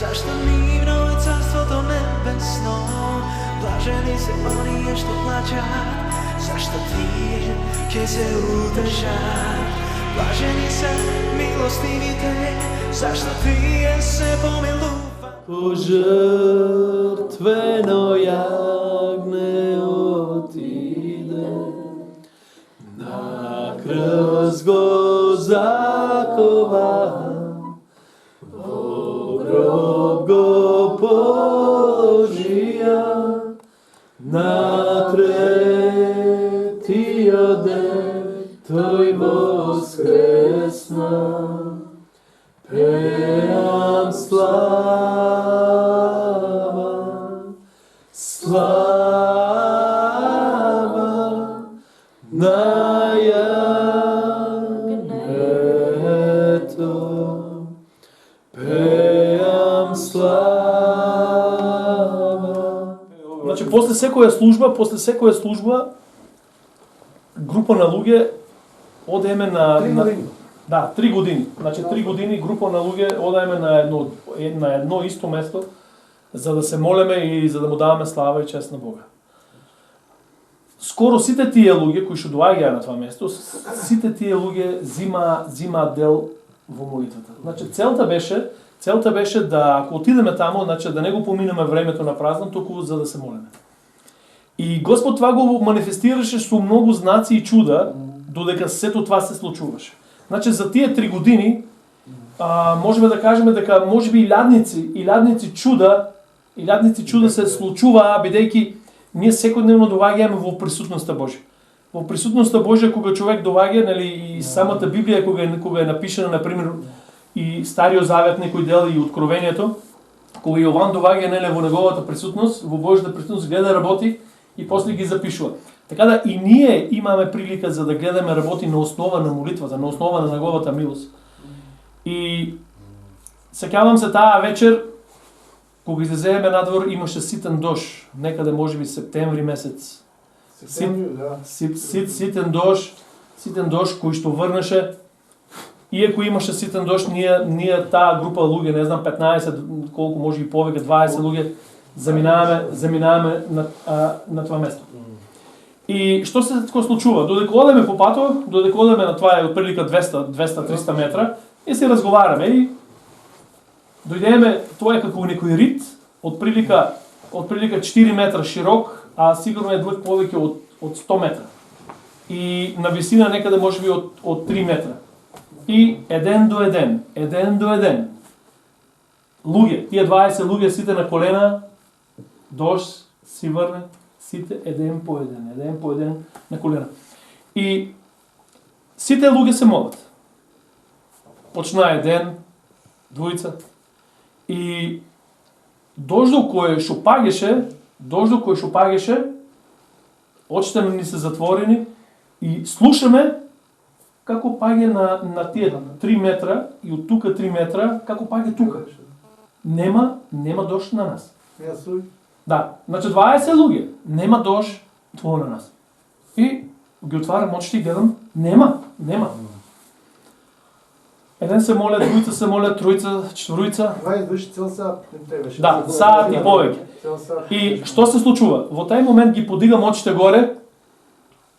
Зашто нивно е царството небесно, блажени се оние што плачат, зашто тие ќе се утешат. Блажени се милостивите, зашто тие се помилуваат. Пожртвено јагне отиде, на крст го закова, во гроб го положија, на третиот ден тој воскресна. Пеам слава, слава на јагнето. Пеам слава. Значи, после секоја служба, група на луѓе одеме на 3 години. Значи 3 години група на луѓе одеме на едно исто место за да се молеме и за да му даваме слава и чест на Бога. Скоро сите тие луѓе кои што доаѓаа на това место, сите тие луѓе зимаат дел во молитвата. Значи целта беше да ако отидеме тамо, значи да не го поминеме времето на празно, толку за да се молиме. И Господ това го манифестираше со многу знаци и чуда, додека сето това се случуваше. Значи за тие 3 години можеме да кажеме дека можеби илјадници чуда се случуваа, бидејќи ние секојдневно доаѓаме во присутноста Божја. Во присутноста Божја кога човек доаѓа, нели и самата Библија кога е напишана, например, и Стариот Завет некој дел и Откровението, кога Јован доаѓа нели во неговата присутност, во Божјата присутност гледа работи и после ги запишува. Така да и ние имаме прилика за да гледаме работи на основа на молитвата, на основа на неговата милост. И сеќавам се таа вечер, кога излеземе надвор, имаше ситен дожд, некаде можеби септември месец. Ситен дожд кој што врнеше. Иако имаше ситен дожд, ние таа група луѓе, не знам 15, колку може и повеќе, 20 луѓе, заминаваме на това место. И што се тако случува? Додека одеме по патот, додека одеме на това е отприлика 200-300 метра, и се разговараме и дојдеме, тоа е како некој рит, отприлика 4 метра широк, а сигурно е длъг повеќе од 100 метра. И на висина некаде можеби од 3 метра. И еден до еден. Луѓе, тие 20 луѓе сите на колена, дожд си врне, сите еден по еден на колена. И сите луѓе се молат. Почна еден, двојца. И дождот кој што пагеше, очите ни се затворени и слушаме како паѓа на тие 3 метра и од тука 3 метра, како паѓа тука. Нема дожд на нас. Да, значи 20 луѓе, нема дожд твој на нас. И ги отварам очите и гледам, нема. Еден се моле, двојца се моле, тројца, четворица. 20 души цел саат не требаше. Да, саат и повеќе. И што се случува? Во тај момент ги подигам очите горе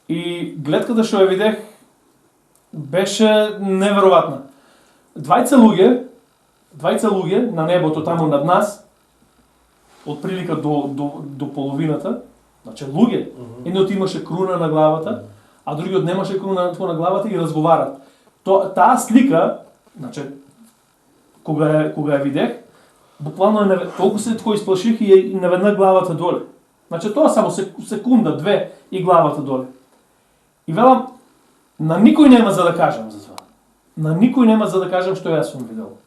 и гледката што ја видех беше неверојатна. 20 луѓе на небото таму над нас, од прилика до половината, значи луѓе, едниот имаше круна на главата, а другиот немаше круна на главата и разговарат. Таа слика, значи кога ја видех, буквално толку се тако исплаших и наведнаш главата доле. Значи тоа само секунда, две и главата доле. И велам, на никој нема за да кажам за това. На никој нема за да кажам што јас сум видел.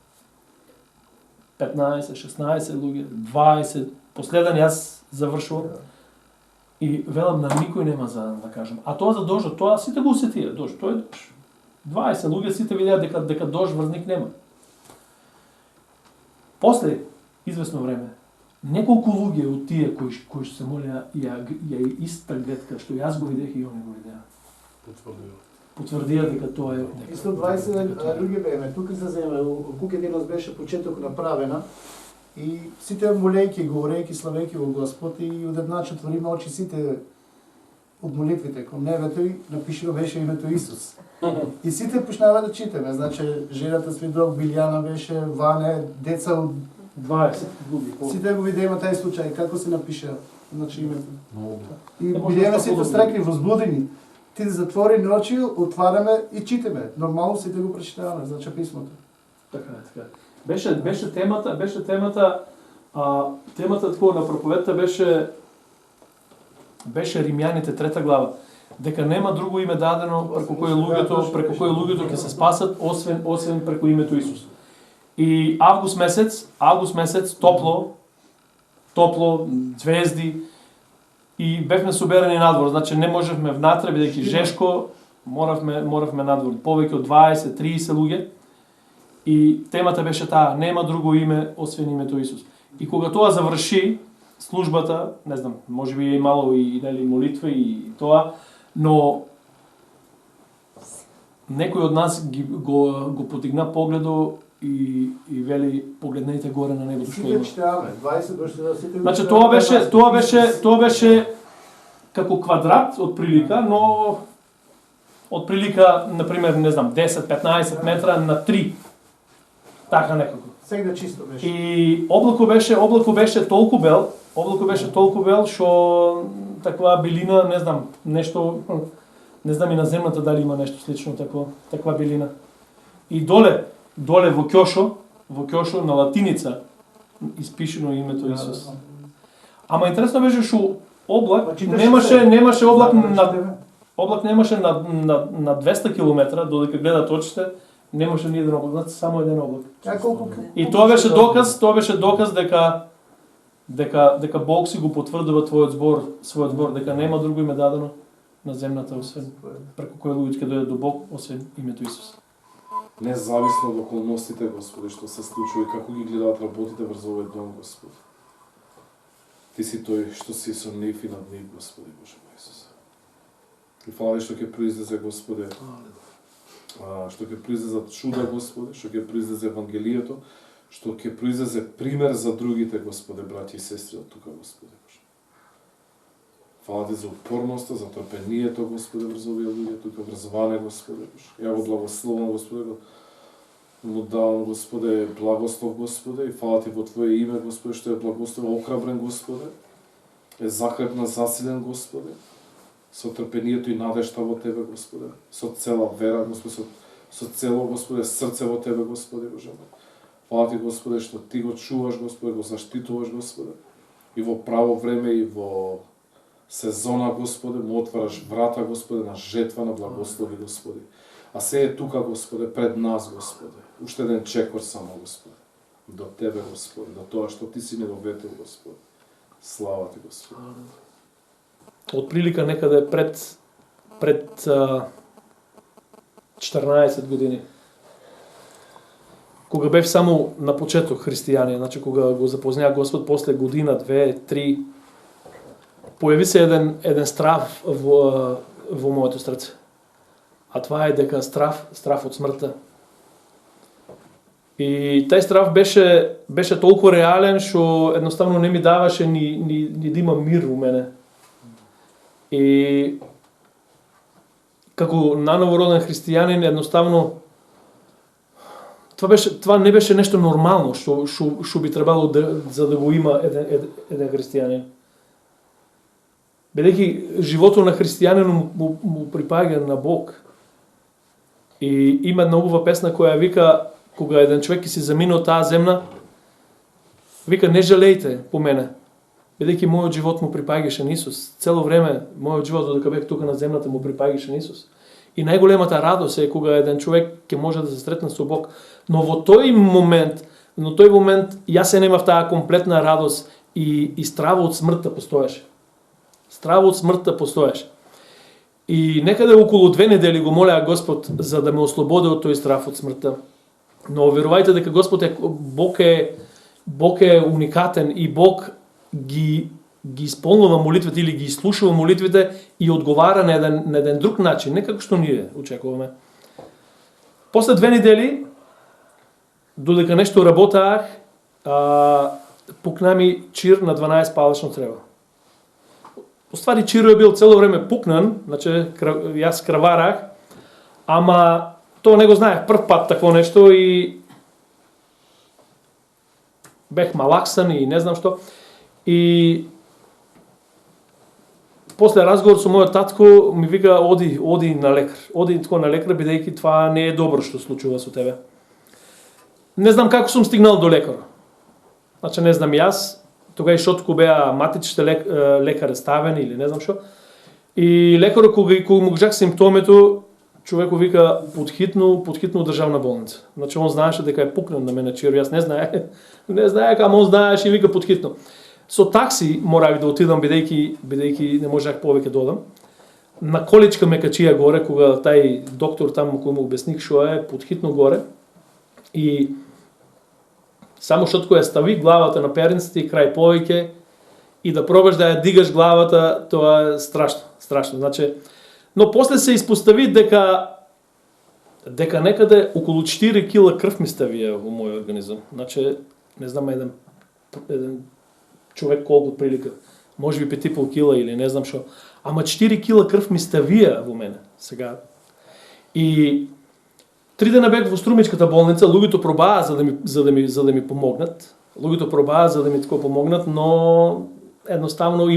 15, 16 луѓе, 20, последен јас завршувам. И велам, на никој нема за да кажам. А тоа за дождот, тоа сите го усетија, дожд, тоа е дожд. 20 луѓе сите видеа дека дожд врзник нема. После известно време, неколку луѓе од тие кои што се молеа ја иста гледка што јас го видех и они го видеа. Потврдија дека тоа е. Исто 20 луѓе беме, тука се земе, Кукединос беше почеток направена И сите молејќи, говорејќи, славејќи го Господ и одеднач отвориме очи сите од молитвите кон небето и напишено беше името Исус. И сите почнава да читаме, значи жената сведок Билјана беше, Ване, деца од 20 губи. сите го видиме тај случај како се напише, значи името. И Не може бидеме да сите се стрекни, возбудени. Ти затворени очи, отвараме и читаме. Нормално сите го прочитаваме, значи писмото. Така е, така е. Беше темата такова на проповедта беше Римјаните 3 глава. Дека нема друго име дадено преку кое луѓето ќе се спасат освен преку името Исус. И август месец топло, звезди и бевме соберени надвор, значи не можевме внатре бидејќи жешко, моравме надвор. Повеќе од 20-30 луѓе. И темата беше таа, нема друго име освен името Исус. И кога тоа заврши службата, не знам, можеби е имало и нели молитва и тоа, но некој од нас го подигна погледо и вели погледнете горе на небото што Сите има. читаваме, 20 души да сите. Значи тоа беше како квадрат од прилика, но од прилика, например, не знам, 10-15 метра на 3. Така некако. Сега чисто беше. И облако беше толку бел, што таква белина, не знам, нешто, не знам и на земната дали има нешто слично таква белина. И доле во ќошо на латиница испишено името Исус. Ама интересно беше што облак немаше облак немаше на 200 км додека гледат очите, немаше ни еден облак, значи само еден облак. И тоа беше доказ дека Бог си го потврдува својот збор, дека нема друго име дадено на земната освен преку кој луѓето ќе дојдат до Бог освен името Исус. Независно од околностите, Господи, што се случува и како ги гледаат работите врз овој дом, Господи. Ти си тој што си со нив и над нив, Господи, Боже мој Исус. И фала што ќе произлезе, Господи, што ќе произлезат чуда, Господи, што ќе произлезе Евангелието, што ќе произлезе пример за другите, Господи, браќи и сестри од тука, Господи, Боже. Фала Ти за упорноста, за трпението, Господи, врз овие луѓе, тука врз Ване, Господи, Боже. Ја го благословам, Господи, му давам, Господи, благослов, Господи, и фала Ти во Твое име, Господи, што е благослов, охрабрен, Господи, е закрепна, засилен, Господи, со трпението и надежта во Тебе, Господи, со цела вера, Господи, со цело, Господи, срце во Тебе, Господи, Боже мој. Фала Ти, Господи, што Ти го чуваш, Господи, го заштитуваш, Господи, и во право време и во сезона, Господи, му отвараш врата, Господи, на жетва, на благослови, Господи. А се е тука, Господи, пред нас, Господи. Уште еден чекор само, Господи. До Тебе, Господи, до тоа што Ти си ни доветил, Господи. Слава Ти, Господи. Од прилика некаде пред 14 години. Кога бев само на почеток христијани, значи кога го запознаа Господ после година, 2, 3, појави се еден страв во моето срце. А тоа е дека страв од смртта. И тај страв беше толку реален што едноставно не ми даваше ни да има мир у мене. И како наново роден христијанин едноставно това не беше нешто нормално што би требало за да го има еден христијанин. Бидејќи животот на христијанинот му припаѓа на Бог. И има една убава песна која вика, кога еден човек ќе си замине од таа земна, вика не жалејте по мене, бидејќи мојот живот му припаѓаше на Исус. Цело време мојот живот додека бев тука на земната му припаѓаше на Исус. И најголемата радост е кога еден човек ќе може да се сретне со Бог. Но во тој момент јас се немав таа комплетна радост и страва од смртта постоеше. Страва од смртта постоеше. И некаде околу 2 недели го молеа Господ за да ме ослободи од тој страв од смртта. Но верувајте дека Бог е уникатен и Бог ги исполнува молитвите или ги слушува молитвите и одговара на еден друг начин, не како што ние очекуваме. После 2 недели, додека нешто работеах, пукна ми чир на 12 палечно трева. Уствари чиро е бил цело време пукнан, значи јас краварах, ама то не го знаех прв пат такво нешто и бех малаксан и не знам што. И после разговор со мојот татко ми вика оди на лекар. Оди тако на лекар бидејќи това не е добро што случува со тебе. Не знам како сум стигнал до лекар. Значи не знам јас, тогај шотку беа матичните лекари ставени или не знам што. И лекарот кога му кажах симптомето, човекот вика подхитно државна болница. Значи он знаеше дека е пукнан на мене чиро, јас не знаех, ама он знаеше и вика подхитно. Со такси морав да отидам бидејќи не можех повеќе да одам. На количка ме качија горе кога тај доктор таму кој му обясних што е подхитно горе и само што ја стави главата на перниците и крај повеќе и да пробаш да ја дигаш главата, тоа е страшно. Значи, но после се испостави дека некаде околу 4 кила крв ми ставија во мојот организам. Значи, не знам еден човек колку прилика, може би 5,5 кила или не знам што, ама 4 кила крв ми ставија во мене сега. И 3 дена бех во Струмичката болница, луѓето пробаа за да ми помогнат. Луѓето пробаа за да ми тако помогнат, но едноставно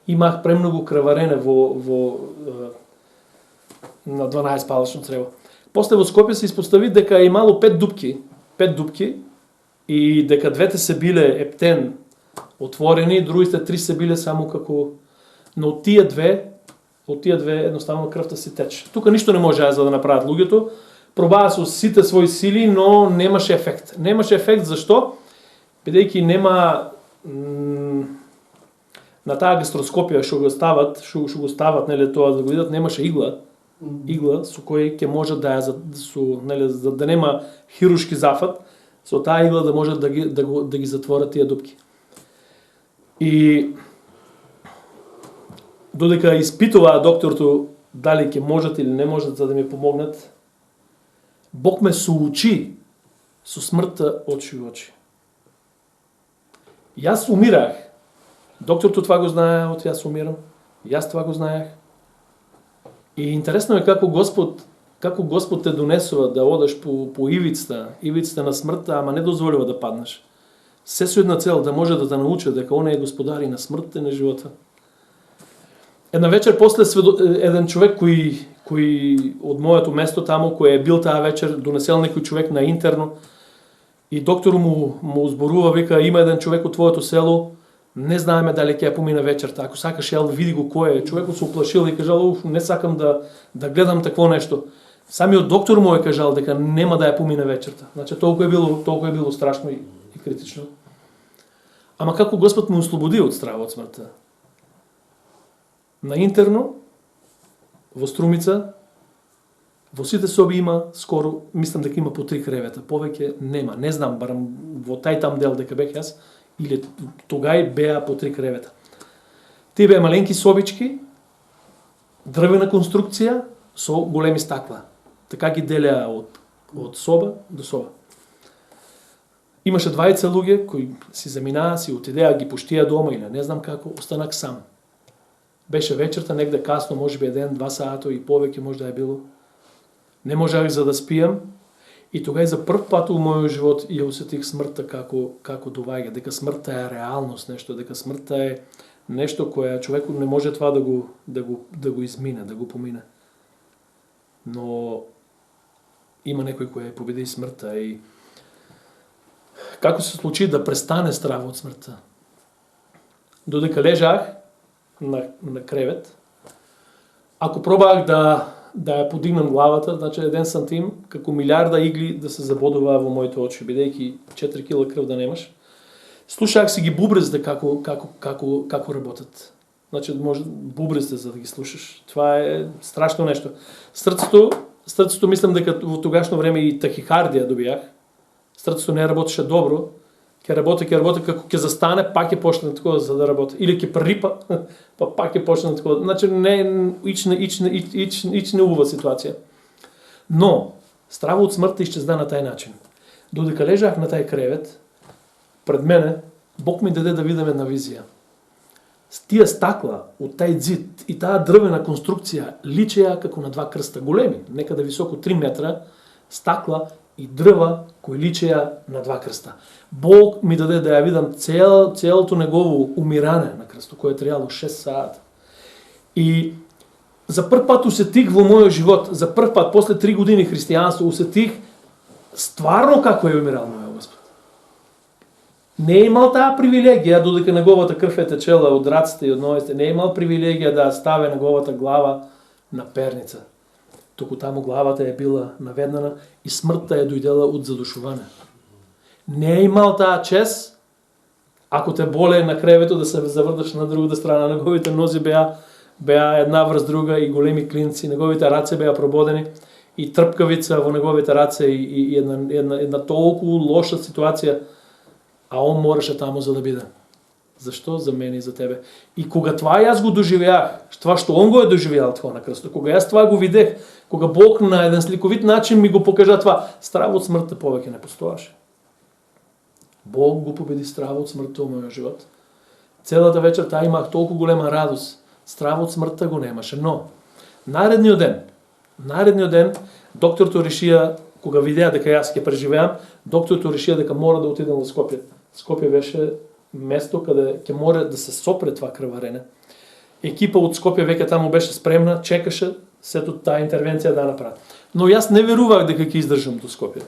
имах премногу крварене на 12 палечно црево. После во Скопје се испостави дека е имало 5 дупки и дека двете се биле ептен отворени, другите 3 се биле само како, но од тие две едноставно крвта си тече. Тука ништо не можеа за да направат луѓето. Пробаа со сите своји сили, но немаше ефект. Немаше ефект зашто? Бидејќи нема на таа гастроскопија што го стават, нели тоа да го видат, немаше игла со кој ќе може да за да нема хируршки зафат, со таа игла да може да ги затворат тие дупки. И додека испитуваа докторто дали ќе можат или не можат за да ми помогнат, Бог ме соучи со смртта очи во очи. Јас умирах. Докторто това го знае, од јас умирам. Јас това го знаех. И интересно е како Господ те донесува да одеш по ивицата на смртта, ама не дозволува да паднеш. Се со една цел, да може да те научи дека он е господари на смртта и на живота. Една вечер после еден човек кој од моето место таму, кој е бил таа вечер, донесел некој човек на интерно и доктор му зборува, вика, има еден човек од твоето село, не знаеме дали ќе ја помина вечерта, ако сакаш јал види го кој е. Човекот се уплашил и кажал, не сакам да гледам такво нешто. Самиот доктор му е кажал дека нема да ја помина вечерта. Значи толку е било страшно и критично. Ама како Господ ме ослободи од страва од смртта? На интерно, во Струмица, во сите соби има скоро, мислам дека има по 3 кревета, повеќе нема. Не знам, барам во тај там дел дека бех јас, или тогај беа по 3 кревета. Тие беа маленки собички, дрвена конструкција со големи стакла. Така ги делеа од соба до соба. Имаше двајца луѓе кои си заминаа, си отидеа, ги пуштија дома или не знам како, останак сам. Беше вечерта, негде касно, може би 1-2 сато и повеќе може да е било. Не можех за да спијам и тогај за прв пат во мојот живот ја усетих смртта како доваѓа, дека смртта е реалност нешто, дека смртта е нешто кое човекот не може това да го измине, да го помине. Но има некој кој ја победи смртта и како се случи да престане страв од смртта. Додека лежах на кревет, ако пробах да ја подигнам главата, значи 1 сантим, како милиарда игли да се забодува во моите очи, бидејќи 4 кила крв да немаш. Слушах си ги бубрезите како работат. Значи може бубрезите за да ги слушаш. Това е страшно нешто. Срцето мислам дека во тогашно време и тахикардија добијах. Срцето не работеше добро. Ќе работи како ќе застане, пак ќе почне такова за да работи. Или ќе припа, па пак ќе почне такова. Значи не ична убава ситуација. Но стравот од смртта исчезна на тај начин. Додека лежах на тај кревет, пред мене Бог ми даде да видам една визија. С тия стакла од тај зид и таа дрвена конструкција личеја како на два крста, големи, некаде високо 3 метра, стакла и дрва кои личеја на два крста. Бог ми даде да ја видам целото негово умиране на крстот, кое трајало 6 сата. И за прв пат усетих во мојот живот, за прв пат после 3 години христијанство усетих стварно како е умирал мојот Господ. Не е имал таа привилегија, додека неговата крв е течела од раците и од ногите, не е имал привилегија да ставе неговата глава на перница. Току таму главата е била наведнана и смртта е дојдела од задушување. Не е имал таа чест, ако те боле на кревето да се заврташ на другата страна, неговите нози беа една врз друга и големи клинци, неговите раце беа прободени и трпкавица во неговите раце и една толку лоша ситуација, а он мораше таму за да биде. Зашто? За мене и за тебе. И кога това јас го доживеах, това што он го е доживеал това на крстот, кога јас това го видех, кога Бог на еден сликовит начин ми го покажа това, страв од смртта повеќе не постоеше. Бог го победи страв од смртта во мојот живот. Целата вечер таа имах толку голема радост, страв од смртта го немаше, но наредниот ден, докторто решија, кога видеа дека јас ќе преживеам, докторто решија дека мора да отидам во Скопје. Скопје беше место каде ќе мора да се сопре това крварене. Екипа од Скопје веќе таму беше спремна, чекаше сето таа интервенција да направи. Но јас не верувах дека ќе издржам до Скопје.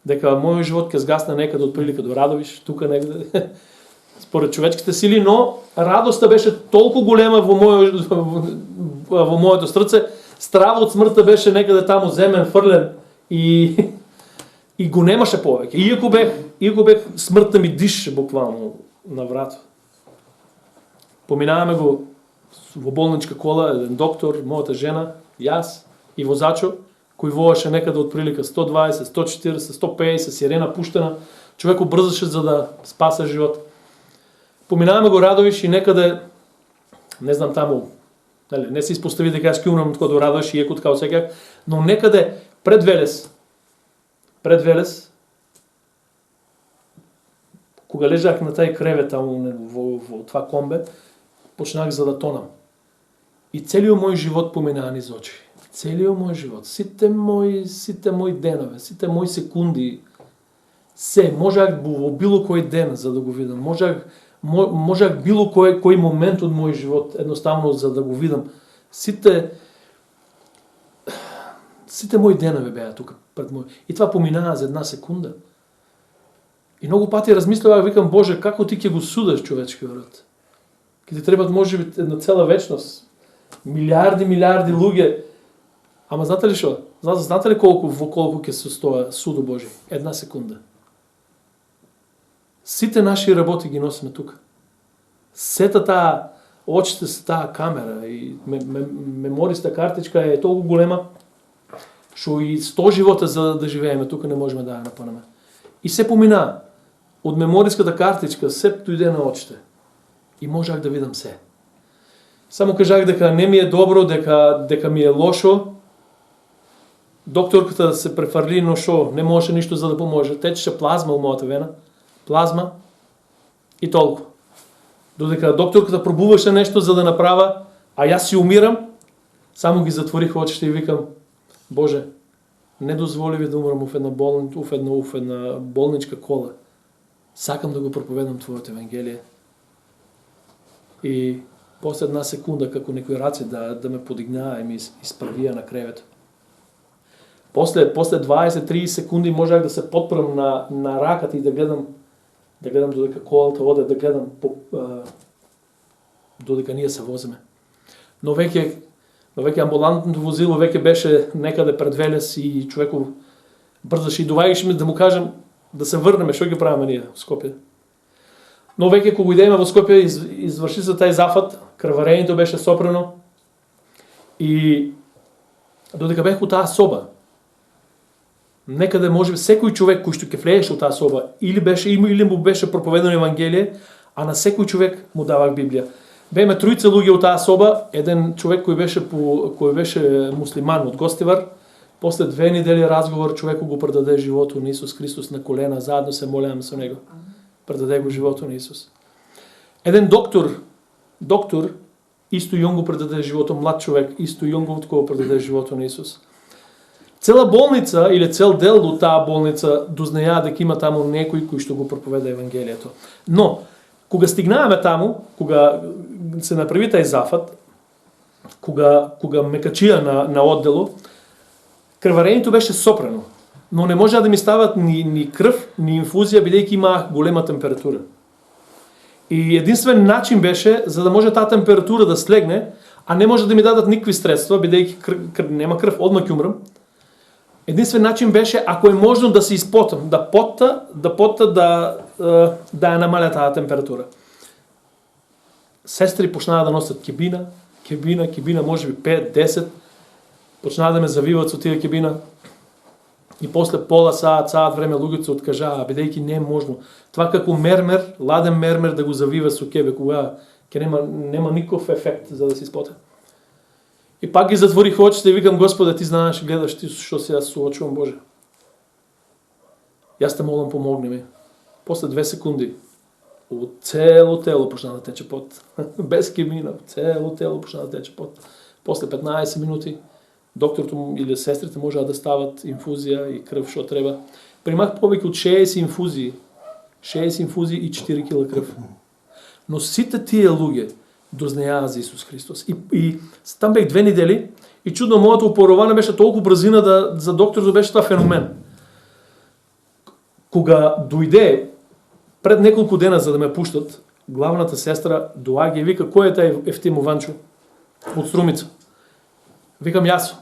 Дека мојот живот ќе сгасне некаде од прилика до Радовиш, тука негде, според човечките сили, но радоста беше толку голема во моето срце, стравот од смртта беше некаде таму земен, фрлен и го немаше повеќе. Иако бех смртта ми дише буквално на врато. Поминаваме го во болничка кола, еден доктор, мојата жена, јас и возачо, кој воеше некаде од прилика 120, 140, 150, сирена пуштена, човек брзаше за да спасе живот. Поминаваме го Радовиш и некаде, не знам таму, не се испостави дека јас ќе умрам од до Радовиш, иако така осеќах, но некаде пред Велес, кога лежах на тај кревет таму во това комбе, почнах за да тонам. И целиот мој живот поминаа низ очи. Целиот мој живот, сите мои денове, сите мои секунди, можах во било кој ден за да го видам, можах било кој момент од мој живот едноставно за да го видам. Сите мои денови беа тука пред мој. И това поминаа за една секунда. И многу пати размислував, викам, Боже, како ти ќе го судеш човечкиот род? Ке ти требат можеби една цела вечност. Милиарди луѓе. Ама знаете ли што? Знаете ли во колку ќе се стоја судо Божи? Една секунда. Сите наши работи ги носиме тука. Сета таа, очите се таа камера и мемориста картичка е толку голема, што и 100 живота за да живееме тука не можеме да ја напонеме. И се помина од мемориската картичка, се дојде на очите. И можах да видам се. Само кажах дека не ми е добро, дека ми е лошо. Докторката се префарли, но шо, не може ништо за да поможе. Течеше плазма во мојата вена. Плазма и толку. Додека докторката пробуваше нешто за да направа, а јас си умирам, само ги затворих очите и викам, Боже, не дозволи ви да умрам в една болничка кола. Сакам да го проповедам Твоето Евангелие. И после една секунда, како некои раци да ме подигнаа и ми исправија на кревето. После 20-30 секунди можах да се потпрам на раката и да гледам додека колата оде, да гледам додека ние се возиме. Но веќе амбулантното возило веќе беше некаде пред Велес и човеков брзаше и доваѓаше ми да му кажам да се врнеме, што ги правиме ние во Скопје. Но веќе кога идеме во Скопје изврши се тај зафат, крварењето беше сопрено и додека бех у таа соба, некаде можеби секој човек кој што ќе влееше у таа соба или му беше проповедано Евангелие, а на секој човек му давах Библија. Беме тројца луѓе у таа соба, еден човек кој беше муслиман од Гостивар, после 2 недели разговор човекот го предаде животот на Исус Христос на колена, заедно се молеаме со него. предаде го живото на Исус. Еден доктор, исто и он го предаде живото, млад човек, исто и он го откова предаде живото на Исус. Цела болница или цел дел от таа болница дознаја дека има таму некој кој што го проповеда Евангелието. Но, кога стигнаваме таму, кога се направи тај зафат, кога ме качија на оддело, крварењето беше сопрено, но не можеа да ми стават ни крв, ни инфузија, бидејќи имаах голема температура. И единствен начин беше, за да може таа температура да слегне, а не може да ми дадат никакви средства, бидејќи нема крв, одма ќе умрам. Единствен начин беше, ако е можно да се испотам, да потта да ја намаля таа температура. Сестри почнаа да носат кебина, може би 5-10, почнаа да ме завиват со тие кебина. И после пола саат време луѓето откажаа, бидејќи не е можно. Това како ладен мермер да го завива со кебе, кога ќе нема никаков ефект за да се испоте. И пак ги затворих очите и викам: Господе, ти знаеш, гледаш ти што се јас соочувам, Боже. Јас те молам, помогни ми. После 2 секунди од цело тело почна да тече пот. Без кебина, цело тело почна да тече пот. После 15 минути докторто или сестрите можеа да стават инфузија и крв што треба. Примах повеќе од 60 инфузии. 60 инфузии и 4 кг крв. Но сите тие луѓе дознаја за Исус Христос. И там бех 2 недели и чудно моето упорование беше толку брзина да за докторот беше тоа феномен. Кога дојде пред неколку дена за да ме пуштат, главната сестра доаѓа и вика: кој е тај Ефтим Ованчо од Струмица? Викам: јас.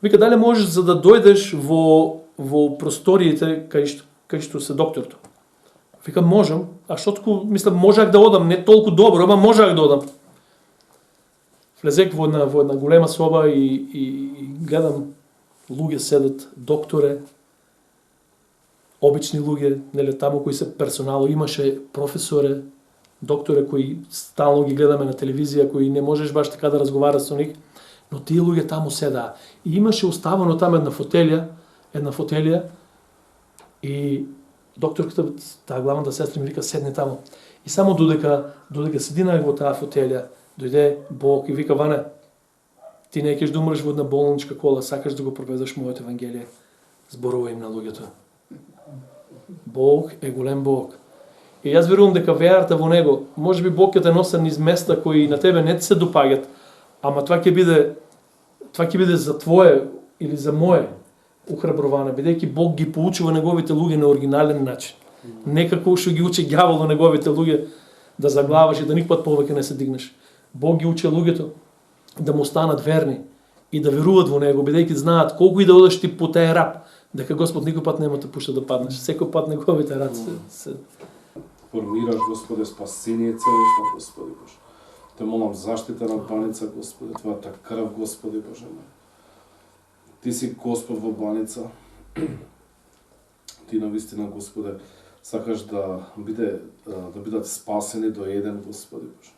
Вика: дали можеш за да дојдеш во просториите кај што се докторто? Викам: можам. А штотку мислам можах да одам, не толку добро, ама можах да одам. Влезек во една голема соба и гледам луѓе седат, докторе, обични луѓе, нели таму кои се персонало, имаше професоре, докторе кои стално ги гледаме на телевизија, кои не можеш баш така да разговараш со нив, но тие луѓе таму седаа. И имаше оставено таму една фотелија и докторката, таа главната сестра ми вика: седни таму. И само додека сединах во таа фотелја, дојде Бог и вика: Ване, ти не ќе да умреш во една болничка кола, сакаш да го проведеш моето Евангелие. Зборува им на луѓето. Бог е голем Бог. И јас верувам дека веарта во Него, може би Бог ќе те носи низ места кои на тебе не ти се допаѓат, ама тоа ќе биде за твое или за мое ухрабруване, бидејќи Бог ги поучува неговите луѓе на оригинален начин. Не како што ги учи ѓаволот неговите луѓе да заглаваш и да никпат повеќе не се дигнеш. Бог ги учи луѓето да му станат верни и да веруват во Него, бидејќи знаат колку и да одеш ти по тај раб, дека Господ никој пат нема те пушта да паднеш. Секој пат неговите раци се формираш, Господе, спасение целосно, Господи Боже. Те молам заштита на баница, Господи, Твојата крв, Господи Боже мој. Ти си Господ во баница. Ти навистина, Господе, сакаш да бидат спасени до еден, Господи Боже.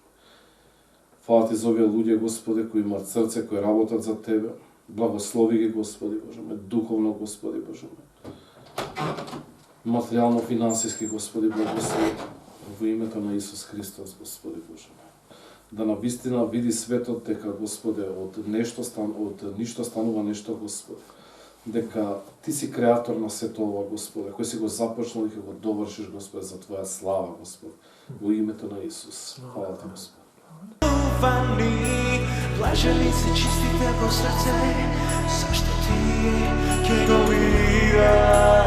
Фала Ти за овие луѓе, Господи, кои имаат срце, кои работат за Тебе. Благослови ги, Господи Боже мој, духовно, Господи Боже мој. Материјално, финансиски, Господи, благослови во името на Исус Христос, Господи Боже мој. Да навистина види светот дека, Господи, од ништо станува нешто, Господи. Дека Ти си креатор на сето ова, Господи, кој си го започнал и ќе го довршиш, Господи, за Твоја слава, Господи, во името на Исус. Фала Ти, Господи. Блажени се чистите во срце, зашто Ти ќе го видаш.